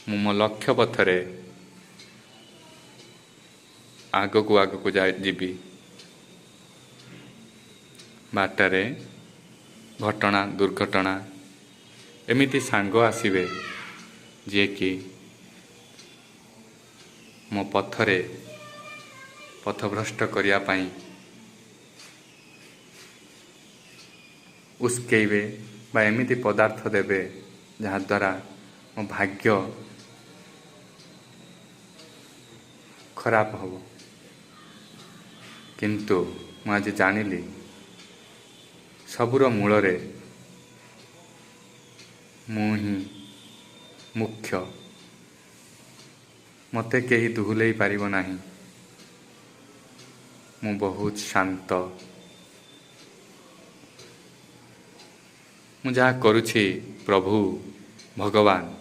ମୁଁ ମୋ ଲକ୍ଷ୍ୟ ପଥରେ ଆଗକୁ ଆଗକୁ ଯିବି। ବାଟରେ ଘଟଣା ଦୁର୍ଘଟଣା ଏମିତି ସାଙ୍ଗ ଆସିବେ ଯିଏକି ମୋ ପଥରେ ପଥଭ୍ରଷ୍ଟ କରିବା ପାଇଁ ଉସ୍କେଇବେ ବା ଏମିତି ପଦାର୍ଥ ଦେବେ ଯାହାଦ୍ୱାରା ମୋ ଭାଗ୍ୟ ଖରାପ ହେବ। କିନ୍ତୁ ମୁଁ ଆଜି ଜାଣିଲି ସବୁର ମୂଳରେ ମୁଁ ହିଁ ମୁଖ୍ୟ। ମୋତେ କେହି ଦୋହଲେଇ ପାରିବ ନାହିଁ। ମୁଁ ବହୁତ ଶାନ୍ତ। ମୁଁ ଯାହା କରୁଛି ପ୍ରଭୁ ଭଗବାନ